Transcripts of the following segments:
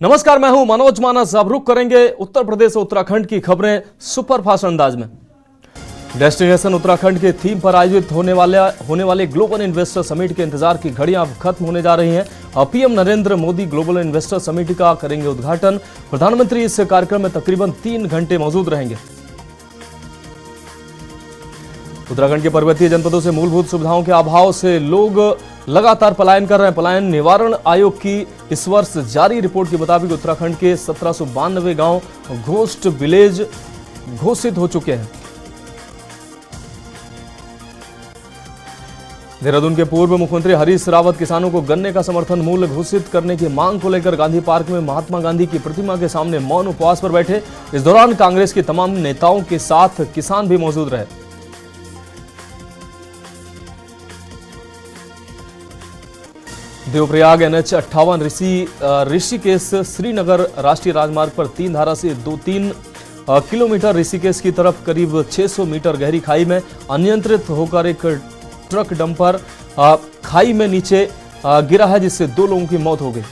नमस्कार, मैं हूं मनोज मानस। अब रुक करेंगे उत्तर प्रदेश और उत्तराखंड की खबरें सुपरफास्ट अंदाज में। डेस्टिनेशन उत्तराखंड के थीम पर आयोजित होने वाले ग्लोबल इन्वेस्टर समिट के इंतजार की घड़ियां अब खत्म होने जा रही हैं। PM Narendra Modi global investor summit का करेंगे उद्घाटन। प्रधानमंत्री इस कार्यक्रम में तकरीबन 3 घंटे मौजूद रहेंगे। उत्तराखंड के पर्वतीय जनपदों से मूलभूत सुविधाओं के अभाव से लोग लगातार पलायन कर रहे हैं। पलायन निवारण आयोग की इस वर्ष जारी रिपोर्ट के मुताबिक उत्तराखंड के 1792 गांव घोस्ट विलेज घोषित हो चुके हैं। देहरादून के पूर्व मुख्यमंत्री हरीश रावत किसानों को गन्ने का समर्थन मूल्य घोषित करने की मांग को लेकर गांधी पार्क में महात्मा गांधी की प्रतिमा के सामने मौन उपवास पर बैठे। इस दौरान कांग्रेस के तमाम नेताओं के साथ किसान भी मौजूद रहे। देवप्रयाग NH 58 ऋषिकेश श्रीनगर राष्ट्रीय राजमार्ग पर 3 धारा से 2-3 किलोमीटर ऋषिकेश की तरफ करीब 600 मीटर गहरी खाई में अनियंत्रित होकर एक ट्रक डंपर खाई में नीचे गिरा है, जिससे 2 लोगों की मौत हो गई।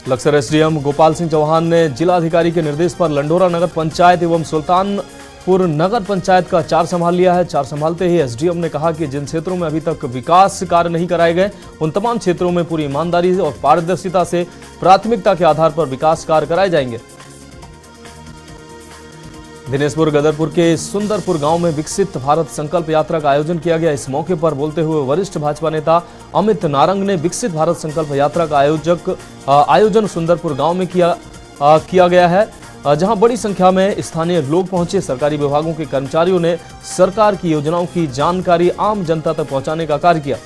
लक्सर SDM गोपाल सिंह चौहान ने जिलाधिकारी के निर्देश पर लंडोरा नगर पंचायत एवं सुल्तानपुर नगर पंचायत का चार्ज संभाल लिया है। चार्ज संभालते ही SDM ने कहा कि जिन क्षेत्रों में अभी तक विकास कार्य नहीं कराए गए, उन तमाम क्षेत्रों में पूरी ईमानदारी और पारदर्शिता से प्राथमिकता के आधार पर विकास कार्य कराए जाएंगे। दिनेशपुर गदरपुर के सुंदरपुर गांव में विकसित भारत संकल्प यात्रा का आयोजन किया गया। इस मौके पर बोलते हुए वरिष्ठ भाजपा नेता अमित नारंग ने विकसित भारत संकल्प यात्रा का आयोजन सुंदरपुर गांव में किया गया है, जहां बड़ी संख्या में स्थानीय लोग पहुंचे। सरकारी विभागों के कर्मचारियों ने सरकार की योजनाओं की जानकारी आम जनता तक पहुंचाने का कार्य किया।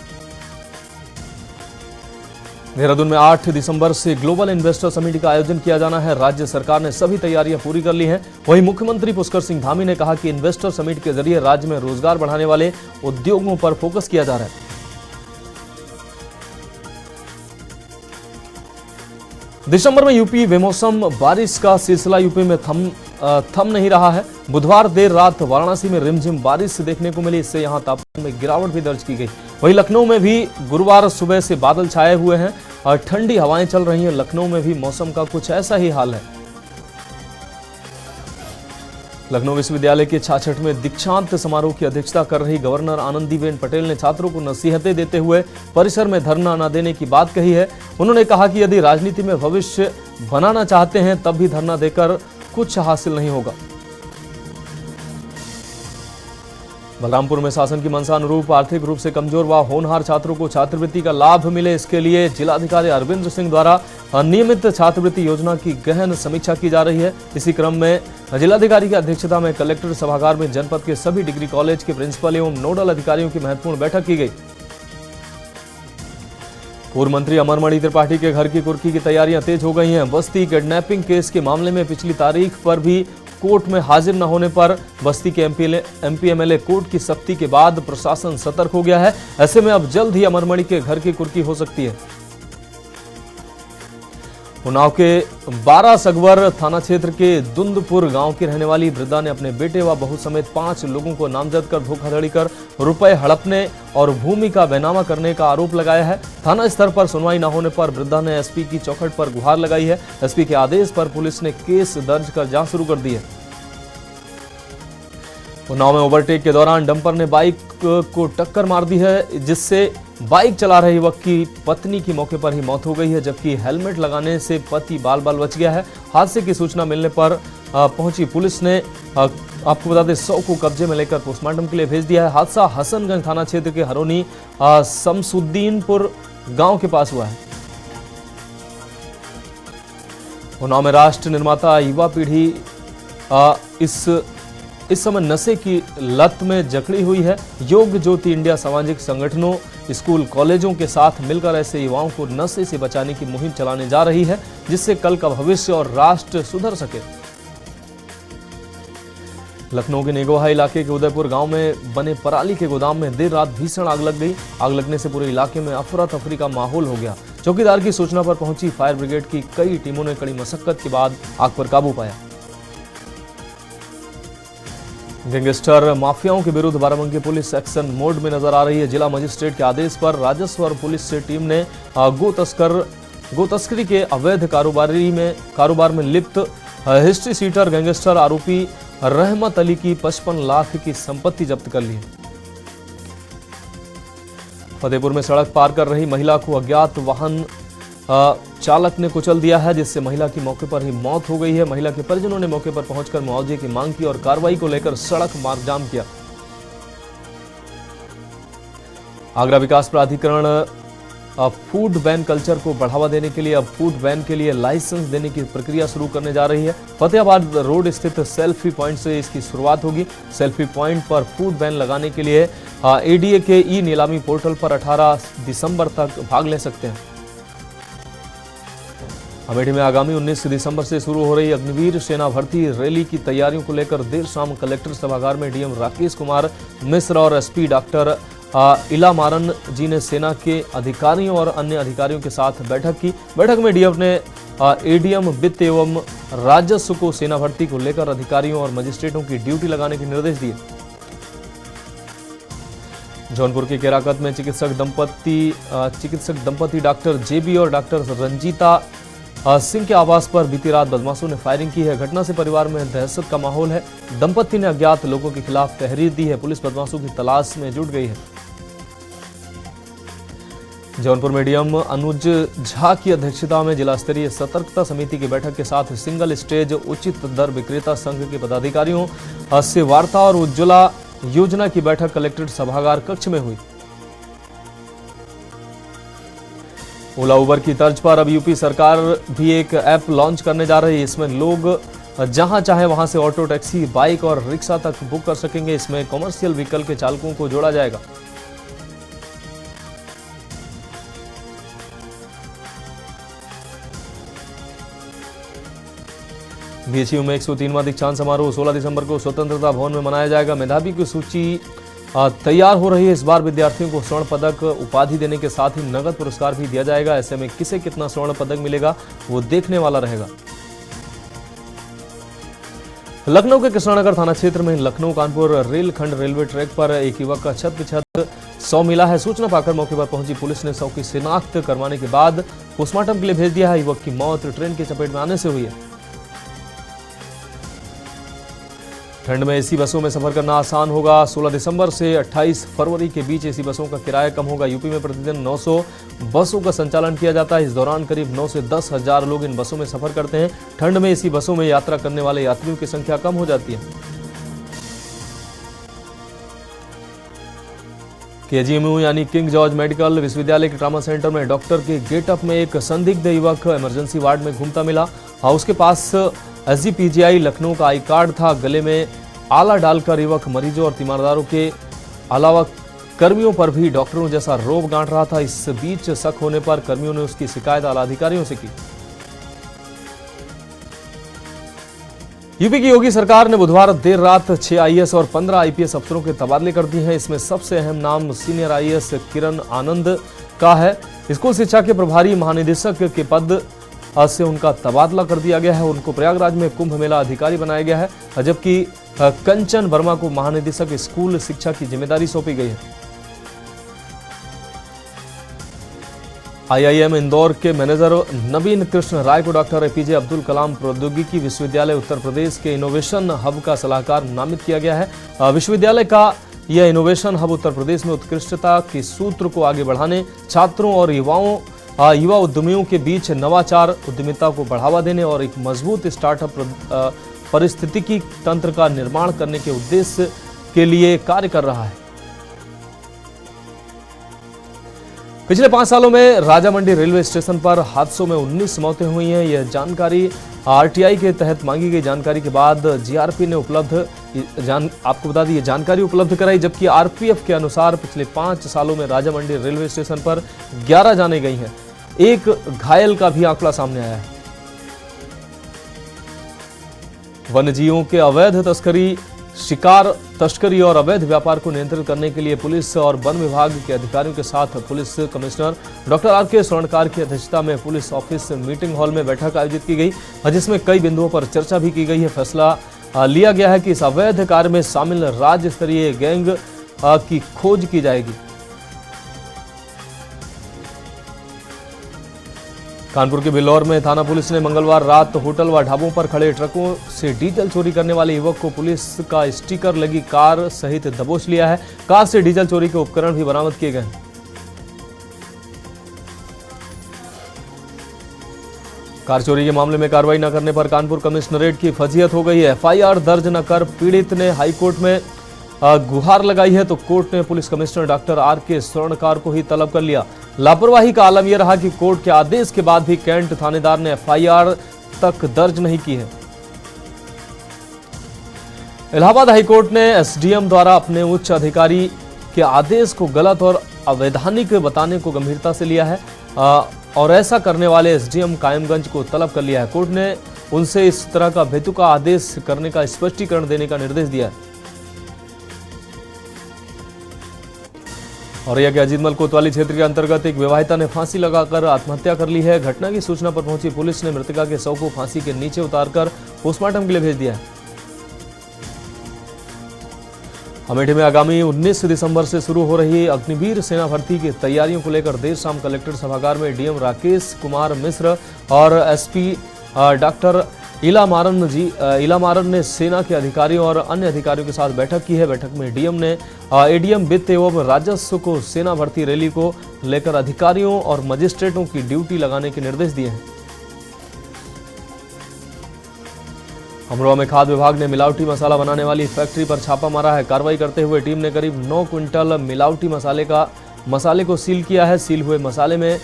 देहरादून में 8 दिसंबर से ग्लोबल इन्वेस्टर समिट का आयोजन किया जाना है। राज्य सरकार ने सभी तैयारियां पूरी कर ली हैं। वहीं मुख्यमंत्री पुष्कर सिंह धामी ने कहा कि इन्वेस्टर समिट के जरिए राज्य में रोजगार बढ़ाने वाले उद्योगों पर फोकस किया जा रहा है। दिसंबर में यूपी बेमौसम बारिश का सिलसिला यूपी में थम नहीं रहा है। बुधवार देर रात वाराणसी में रिमझिम बारिश देखने को मिली, इससे यहां तापमान में गिरावट भी दर्ज की गई। वहीं लखनऊ में भी गुरुवार सुबह से बादल छाए हुए हैं और ठंडी हवाएं चल रही हैं। लखनऊ में भी मौसम का कुछ ऐसा ही हाल है। लखनऊ विश्वविद्यालय के 66वें दीक्षांत समारोह की अध्यक्षता कर रही गवर्नर आनंदीबेन पटेल ने छात्रों को नसीहतें देते हुए परिसर में धरना न देने की बात कही है। उन्होंने कहा कि यदि राजनीति में भविष्य बनाना चाहते हैं तब भी धरना देकर कुछ हासिल नहीं होगा। बलरामपुर में शासन की मंशा अनुरूप आर्थिक रूप से कमजोर व होनहार छात्रों को छात्रवृत्ति का लाभ मिले, इसके लिए जिलाधिकारी अरविंद सिंह द्वारा नियमित छात्रवृत्ति योजना की गहन समीक्षा की जा रही है। इसी क्रम में जिलाधिकारी की अध्यक्षता में कलेक्टर सभागार में जनपद के सभी डिग्री कॉलेज के प्रिंसिपल एवं नोडल अधिकारियों की महत्वपूर्ण बैठक की गई। पूर्व मंत्री अमरमणि त्रिपाठी के घर की कुर्की की तैयारियां तेज हो गई हैं। बस्ती किडनैपिंग केस के मामले में पिछली तारीख पर भी कोर्ट में हाजिर न होने पर बस्ती के MP MLA कोर्ट की सख्ती के बाद प्रशासन सतर्क हो गया है। ऐसे में अब जल्द ही अमरमणि के घर की कुर्की हो सकती है। उन्नाव के 12 सगवर थाना क्षेत्र के दुंदपुर गांव की रहने वाली वृद्धा ने अपने बेटे व बहू समेत 5 लोगों को नामजद कर धोखाधड़ी कर रुपए हड़पने और भूमि का बैनामा करने का आरोप लगाया है। थाना स्तर पर सुनवाई न होने पर वृद्धा ने SP की चौखट पर गुहार लगाई है। SP के आदेश पर पुलिस ने केस दर्ज कर जांच शुरू कर दी है। उन्नाव में ओवरटेक के दौरान डंपर ने बाइक को टक्कर मार दी है, जिससे बाइक चला रहे युवक की पत्नी की मौके पर ही मौत हो गई है, जबकि हेलमेट लगाने से पति बाल बाल बच गया है। हादसे की सूचना मिलने पर पहुंची पुलिस ने आपको बता दें 100 को कब्जे में लेकर पोस्टमार्टम के लिए भेज दिया है। हादसा हसनगंज थाना क्षेत्र के हरोनी शमसुद्दीनपुर गांव के पास हुआ है। उन्नाव में राष्ट्र निर्माता युवा पीढ़ी इस समय नशे की लत में जकड़ी हुई है। योग ज्योति इंडिया सामाजिक संगठनों, स्कूल कॉलेजों के साथ मिलकर ऐसे युवाओं को नशे से बचाने की मुहिम चलाने जा रही है, जिससे कल का भविष्य और राष्ट्र सुधर सके। लखनऊ के नेगोहा इलाके के उदयपुर गांव में बने पराली के गोदाम में देर रात भीषण आग लग गई। आग लगने से पूरे इलाके में अफरा तफरी का माहौल हो गया। चौकीदार की सूचना पर पहुंची फायर ब्रिगेड की कई टीमों ने कड़ी मशक्कत के बाद आग पर काबू पाया। गैंगस्टर माफियाओं के विरुद्ध बाराबंकी पुलिस एक्शन मोड में नजर आ रही है। जिला मजिस्ट्रेट के आदेश पर राजस्व और पुलिस से टीम ने गो तस्करी के अवैध कारोबार में लिप्त हिस्ट्री सीटर गैंगस्टर आरोपी रहमत अली की 55 लाख की संपत्ति जब्त कर ली है। फतेहपुर में सड़क पार कर रही महिला को अज्ञात वाहन चालक ने कुचल दिया है, जिससे महिला की मौके पर ही मौत हो गई है। महिला के परिजनों ने मौके पर पहुंचकर मुआवजे की मांग की और कार्रवाई को लेकर सड़क मार्ग जाम किया। आगरा विकास प्राधिकरण फूड वैन कल्चर को बढ़ावा देने के लिए अब फूड वैन के लिए लाइसेंस देने की प्रक्रिया शुरू करने जा रही है। फतेहाबाद रोड स्थित सेल्फी पॉइंट से इसकी शुरुआत होगी। सेल्फी पॉइंट पर फूड वैन लगाने के लिए एडीए के ई नीलामी पोर्टल पर 18 दिसंबर तक भाग ले सकते हैं। अमेठी में आगामी 19 दिसंबर से शुरू हो रही अग्निवीर सेना भर्ती रैली की तैयारियों को लेकर देर शाम कलेक्टर सभागार में डीएम राकेश कुमार मिश्र और एसपी डॉक्टर इला मारन जी ने सेना के अधिकारियों और अन्य अधिकारियों के साथ बैठक की। बैठक में डीएम ने एडीएम वित्त एवं राजस्व को सेना भर्ती को लेकर अधिकारियों और मजिस्ट्रेटों की ड्यूटी लगाने के निर्देश दिए। जौनपुर के केराकत में चिकित्सक दंपति डॉक्टर जेबी और डॉक्टर रंजीता सिंह के आवास पर बीती रात बदमाशों ने फायरिंग की है। घटना से परिवार में दहशत का माहौल है। दंपति ने अज्ञात लोगों के खिलाफ तहरीर दी है। पुलिस बदमाशों की तलाश में जुट गई है। जौनपुर में डीएम अनुज झा की अध्यक्षता में जिला स्तरीय सतर्कता समिति की बैठक के साथ सिंगल स्टेज उचित दर विक्रेता संघ के पदाधिकारियों से वार्ता और उज्ज्वला योजना की बैठक कलेक्ट्रेट सभागार कक्ष में हुई। ओला उबर की तर्ज पर अब यूपी सरकार भी एक ऐप लॉन्च करने जा रही है। इसमें लोग जहां चाहे वहां से ऑटो, टैक्सी, बाइक और रिक्शा तक बुक कर सकेंगे। इसमें कमर्शियल व्हीकल के चालकों को जोड़ा जाएगा। बीएचयू में 103वां दीक्षांत समारोह 16 दिसंबर को स्वतंत्रता भवन में मनाया जाएगा। मेधावी की सूची तैयार हो रही है। इस बार विद्यार्थियों को स्वर्ण पदक उपाधि देने के साथ ही नगद पुरस्कार भी दिया जाएगा। ऐसे में किसे कितना स्वर्ण पदक मिलेगा वो देखने वाला रहेगा। लखनऊ के कृष्णानगर थाना क्षेत्र में लखनऊ कानपुर रेलखंड रेलवे ट्रैक पर एक युवक का छत पे छत शव मिला है। सूचना पाकर मौके पर पहुंची पुलिस ने शव की शिनाख्त करवाने के बाद पोस्टमार्टम के लिए भेज दिया है। युवक की मौत ट्रेन की चपेट में आने से हुई है। ठंड में एसी बसों में सफर करना आसान होगा। 16 दिसंबर से 28 फरवरी के बीच एसी बसों का किराया कम होगा। यूपी में प्रतिदिन 900 बसों का संचालन किया जाता है। इस दौरान करीब 9 से 10 हजार लोग इन बसों में सफर करते हैं। ठंड में एसी बसों में यात्रा करने वाले यात्रियों की संख्या कम हो जाती है। केजीएमयू यानी किंग जॉर्ज मेडिकल विश्वविद्यालय के ट्रामा सेंटर में डॉक्टर के गेटअप में एक संदिग्ध युवक इमरजेंसी वार्ड में घूमता मिला। उसके पास एसजीपीजीआई लखनऊ का आई कार्ड था। गले में आला डालकर युवक मरीजों और तीमारदारों के अलावा कर्मियों पर भी डॉक्टरों जैसा रोब गांठ रहा था। इस बीच शक होने पर कर्मियों ने उसकी शिकायत आला अधिकारियों से की। यूपी की योगी सरकार ने बुधवार देर रात 6 आईएएस और 15 आईपीएस अफसरों के तबादले कर दिए हैं। इसमें सबसे अहम नाम सीनियर आईएएस किरण आनंद का है। स्कूल शिक्षा के प्रभारी महानिदेशक के पद से उनका तबादला कर दिया गया है। उनको प्रयागराज में कुंभ मेला अधिकारी बनाया गया है, जबकि कंचन वर्मा को महानिदेशक स्कूल शिक्षा की जिम्मेदारी सौंपी गई है। आईआईएम इंदौर के मैनेजर नवीन कृष्ण राय को डॉक्टर एपीजे अब्दुल कलाम प्रौद्योगिकी विश्वविद्यालय उत्तर प्रदेश के इनोवेशन हब का सलाहकार नामित किया गया है। विश्वविद्यालय का यह इनोवेशन हब उत्तर प्रदेश में उत्कृष्टता के सूत्र को आगे बढ़ाने, छात्रों और युवा उद्यमियों के बीच नवाचार, उद्यमिता को बढ़ावा देने और एक मजबूत स्टार्टअप पारिस्थितिकी तंत्र का निर्माण करने के उद्देश्य के लिए कार्य कर रहा है। पिछले 5 सालों में राजामंडी रेलवे स्टेशन पर हादसों में 19 मौतें हुई हैं। यह जानकारी आरटीआई के तहत मांगी गई जानकारी के बाद जीआरपी ने आपको बता दी ये जानकारी उपलब्ध कराई, जबकि आरपीएफ के अनुसार पिछले 5 सालों में राजामंडी रेलवे स्टेशन पर 11 जानें गई हैं। एक घायल का भी आंकड़ा सामने आया है। वन्यजीवों के अवैध तस्करी, शिकार तस्करी और अवैध व्यापार को नियंत्रित करने के लिए पुलिस और वन विभाग के अधिकारियों के साथ पुलिस कमिश्नर डॉक्टर आर.के. स्वर्णकार की अध्यक्षता में पुलिस ऑफिस मीटिंग हॉल में बैठक आयोजित की गई, जिसमें कई बिंदुओं पर चर्चा भी की गई है। फैसला लिया गया है कि इस अवैध कार्य में शामिल राज्य स्तरीय गैंग की खोज की जाएगी। कानपुर के बिल्लौर में थाना पुलिस ने मंगलवार रात होटल व ढाबों पर खड़े ट्रकों से डीजल चोरी करने वाले युवक को पुलिस का स्टिकर लगी कार सहित दबोच लिया है। कार से डीजल चोरी के उपकरण भी बरामद किए गए हैं। कार चोरी के मामले में कार्रवाई न करने पर कानपुर कमिश्नरेट की फजीहत हो गई है। एफआईआर दर्ज न कर पीड़ित ने हाईकोर्ट में गुहार लगाई है तो कोर्ट ने पुलिस कमिश्नर डॉक्टर आर.के. स्वर्णकार को ही तलब कर लिया। लापरवाही का आलम यह रहा कि कोर्ट के आदेश के बाद भी कैंट थानेदार ने एफआईआर तक दर्ज नहीं की है। इलाहाबाद हाईकोर्ट ने एसडीएम द्वारा अपने उच्च अधिकारी के आदेश को गलत और अवैधानिक बताने को गंभीरता से लिया है और ऐसा करने वाले एसडीएम कायमगंज को तलब कर लिया है। कोर्ट ने उनसे इस तरह का बेतुका आदेश करने का स्पष्टीकरण देने का निर्देश दिया है। और यह कि अजीतमल कोतवाली क्षेत्र के अंतर्गत एक विवाहिता ने फांसी लगाकर आत्महत्या कर ली है। घटना की सूचना पर पहुंची पुलिस ने मृतका के शव को फांसी के नीचे उतारकर पोस्टमार्टम के लिए भेज दिया है। अमेठी में आगामी 19 दिसंबर से शुरू हो रही अग्निवीर सेना भर्ती की तैयारियों को लेकर देर शाम कलेक्टर सभागार में डीएम राकेश कुमार मिश्र और एसपी डॉक्टर इला मारन ने सेना के अधिकारियों और अन्य अधिकारियों के साथ बैठक की है। बैठक में डीएम ने एडीएम वित्त एवं राजस्व को सेना भर्ती रैली को लेकर अधिकारियों और मजिस्ट्रेटों की ड्यूटी लगाने के निर्देश दिए हैं। अमरोहा में खाद्य विभाग ने मिलावटी मसाला बनाने वाली फैक्ट्री पर छापा मारा है। कार्रवाई करते हुए टीम ने करीब 9 क्विंटल मिलावटी मसाले को सील किया है। सील हुए मसाले में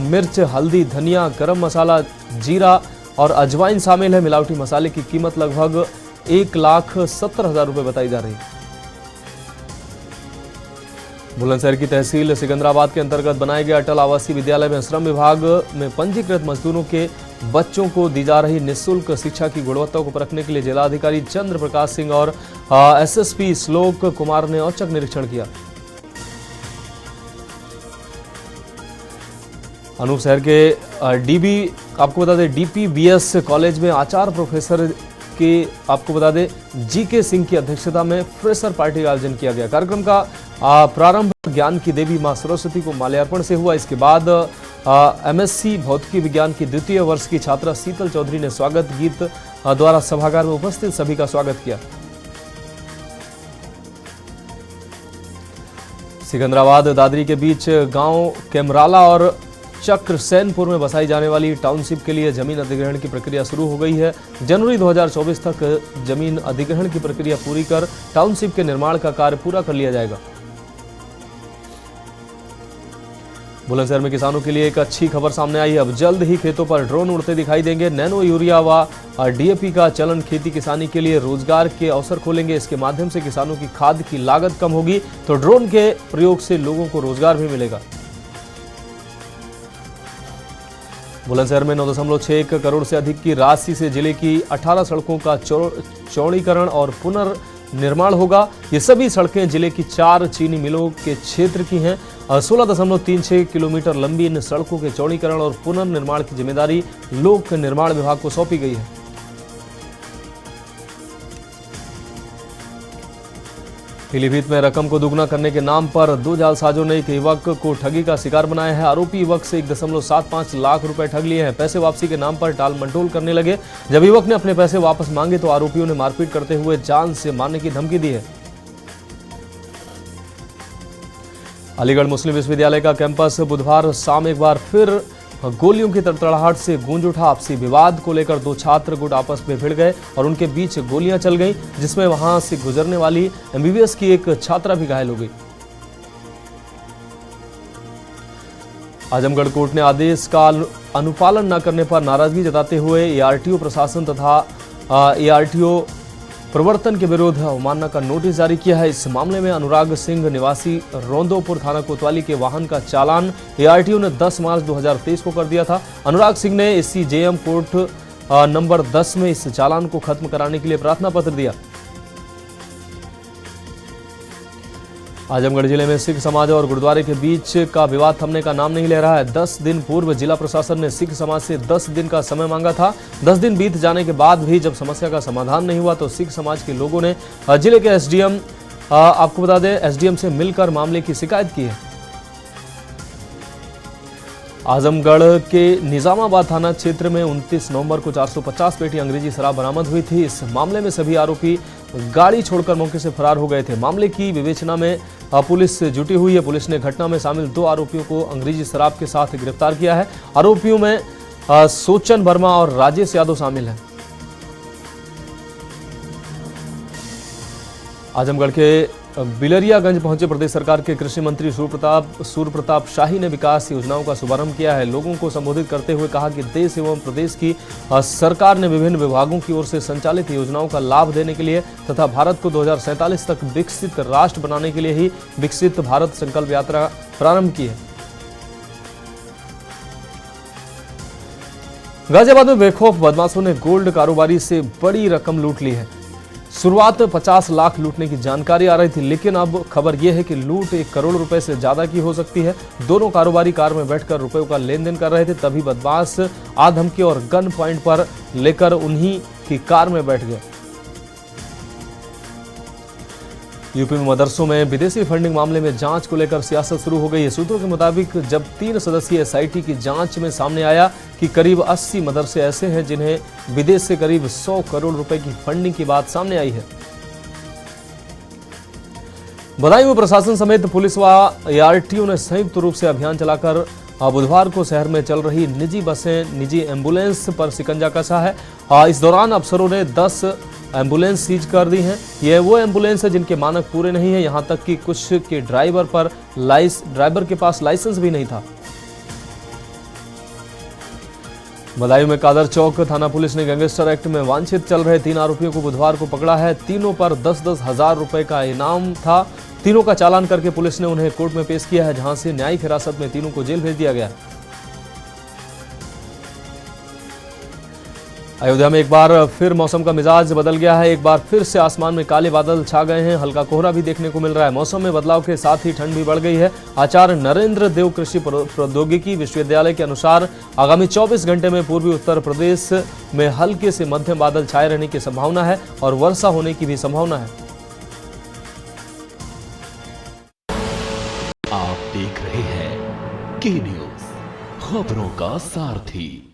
मिर्च, हल्दी, धनिया, गरम मसाला, जीरा और अजवाइन शामिल है। मिलावटी मसाले की कीमत लगभग 1,70,000 रुपए बताई जा रही है। बुलंदशहर की तहसील सिकंदराबाद के अंतर्गत बनाए गए अटल आवासीय विद्यालय में श्रम विभाग में पंजीकृत मजदूरों के बच्चों को दी जा रही निःशुल्क शिक्षा की गुणवत्ता को परखने के लिए जिलाधिकारी चंद्र प्रकाश सिंह और एसएसपी श्लोक कुमार ने औचक निरीक्षण किया। अनूप शहर के आपको बता दें डीपीबीएस कॉलेज में आचार्य प्रोफेसर के आपको बता दें जीके सिंह की अध्यक्षता में फ्रेशर पार्टी का आयोजन किया गया। कार्यक्रम का प्रारंभ ज्ञान की देवी मां सरस्वती को माल्यार्पण से हुआ। इसके बाद एमएससी भौतिकी विज्ञान की द्वितीय वर्ष की छात्रा शीतल चौधरी ने स्वागत गीत द्वारा सभागार में उपस्थित सभी का स्वागत किया। सिकंदराबाद दादरी के बीच गांव केमराला और चक्रसैनपुर में बसाई जाने वाली टाउनशिप के लिए जमीन अधिग्रहण की प्रक्रिया शुरू हो गई है। जनवरी 2024 तक जमीन अधिग्रहण की प्रक्रिया पूरी कर टाउनशिप के निर्माण का कार्य पूरा कर लिया जाएगा। बुलंदशहर में किसानों के लिए एक अच्छी खबर सामने आई है। अब जल्द ही खेतों पर ड्रोन उड़ते दिखाई देंगे। नैनो यूरिया व डीएपी का चलन खेती किसानी के लिए रोजगार के अवसर खोलेंगे। इसके माध्यम से किसानों की खाद की लागत कम होगी तो ड्रोन के प्रयोग से लोगों को रोजगार भी मिलेगा। बुलंदशहर में 9.61 करोड़ से अधिक की राशि से जिले की 18 सड़कों का चौड़ीकरण और पुनर्निर्माण होगा। ये सभी सड़कें जिले की 4 चीनी मिलों के क्षेत्र की हैं। 16.36 किलोमीटर लंबी इन सड़कों के चौड़ीकरण और पुनर्निर्माण की जिम्मेदारी लोक निर्माण विभाग को सौंपी गई है। पीलीभीत में रकम को दुगना करने के नाम पर 2 जालसाजों ने एक युवक को ठगी का शिकार बनाया है। आरोपी युवक से 1.75 लाख रुपए ठग लिए हैं। पैसे वापसी के नाम पर टाल मटोल करने लगे। जब युवक ने अपने पैसे वापस मांगे तो आरोपियों ने मारपीट करते हुए जान से मारने की धमकी दी है। अलीगढ़ मुस्लिम विश्वविद्यालय का कैंपस बुधवार शाम एक बार फिर गोलियों की तड़तड़ाहट से गूंज उठा। आपसी विवाद को लेकर 2 छात्र गुट आपस में भिड़ गए और उनके बीच गोलियां चल गईं, जिसमें वहां से गुजरने वाली एमबीबीएस की एक छात्रा भी घायल हो गई। आजमगढ़ कोर्ट ने आदेश का अनुपालन न करने पर नाराजगी जताते हुए एआरटीओ प्रशासन तथा एआरटीओ प्रवर्तन के विरुद्ध अवमानना का नोटिस जारी किया है। इस मामले में अनुराग सिंह निवासी रोंदोपुर थाना कोतवाली के वाहन का चालान एआरटीओ ने 10 मार्च 2023 को कर दिया था। अनुराग सिंह ने एससीजेएम कोर्ट नंबर 10 में इस चालान को खत्म कराने के लिए प्रार्थना पत्र दिया। आजमगढ़ जिले में सिख समाज और गुरुद्वारे के बीच का विवाद थमने का नाम नहीं ले रहा है। 10 दिन पूर्व जिला प्रशासन ने सिख समाज से 10 दिन का समय मांगा था। 10 दिन बीत जाने के बाद भी जब समस्या का समाधान नहीं हुआ तो सिख समाज के लोगों ने जिले के एसडीएम, आपको बता दें, एसडीएम से मिलकर मामले की शिकायत की है। आजमगढ़ के निजामाबाद थाना क्षेत्र में 29 नवंबर को 450 पेटी अंग्रेजी शराब बरामद हुई थी। इस मामले में सभी आरोपी गाड़ी छोड़कर मौके से फरार हो गए थे। मामले की विवेचना में पुलिस जुटी हुई है। पुलिस ने घटना में शामिल 2 आरोपियों को अंग्रेजी शराब के साथ गिरफ्तार किया है। आरोपियों में सोचन वर्मा और राजेश यादव शामिल हैं। आजमगढ़ के बिलरियागंज पहुंचे प्रदेश सरकार के कृषि मंत्री सूर्य प्रताप शाही ने विकास योजनाओं का शुभारंभ किया है। लोगों को संबोधित करते हुए कहा कि देश एवं प्रदेश की सरकार ने विभिन्न विभागों की ओर से संचालित योजनाओं का लाभ देने के लिए तथा भारत को 2047 तक विकसित राष्ट्र बनाने के लिए ही विकसित भारत संकल्प यात्रा प्रारंभ की है। गाजियाबाद में बेखौफ बदमाशों ने गोल्ड कारोबारी से बड़ी रकम लूट ली है। शुरुआत में 50 लाख लूटने की जानकारी आ रही थी, लेकिन अब खबर यह है कि लूट 1 करोड़ रुपए से ज्यादा की हो सकती है। दोनों कारोबारी कार में बैठकर रुपयों का लेन देन कर रहे थे, तभी बदमाश आधमकी और गन पॉइंट पर लेकर उन्हीं की कार में बैठ गए। यूपी में मदरसों में विदेशी फंडिंग मामले में जांच को लेकर सियासत शुरू हो गई है। सूत्रों के मुताबिक जब 3 सदस्यीय एसआईटी की जांच में सामने आया कि करीब 80 मदरसे ऐसे हैं जिन्हें विदेश से करीब 100 करोड़ रुपए की फंडिंग की बात सामने आई है। बदायूं में प्रशासन समेत पुलिस व एआरटीओ ने संयुक्त रूप से अभियान चलाकर बुधवार को शहर में चल रही निजी बसें, निजी एम्बुलेंस पर शिकंजा कसा है। इस दौरान अफसरों ने 10 एम्बुलेंस सीज कर दी हैं। ये वो एम्बुलेंस है जिनके मानक पूरे नहीं है। यहां तक कि कुछ के ड्राइवर के पास लाइसेंस भी नहीं था। बदायूं में कादर चौक थाना पुलिस ने गैंगस्टर एक्ट में वांछित चल रहे 3 आरोपियों को बुधवार को पकड़ा है। तीनों पर 10-10 हजार रुपए का इनाम था। तीनों का चालान करके पुलिस ने उन्हें कोर्ट में पेश किया है, जहां से न्यायिक हिरासत में तीनों को जेल भेज दिया गया। अयोध्या में एक बार फिर मौसम का मिजाज बदल गया है। एक बार फिर से आसमान में काले बादल छा गए हैं। हल्का कोहरा भी देखने को मिल रहा है। मौसम में बदलाव के साथ ही ठंड भी बढ़ गई है। आचार्य नरेंद्र देव कृषि प्रौद्योगिकी विश्वविद्यालय के अनुसार आगामी 24 घंटे में पूर्वी उत्तर प्रदेश में हल्के से मध्यम बादल छाए रहने की संभावना है और वर्षा होने की भी संभावना है। आप देख रहे हैं के न्यूज़, खबरों का सारथी।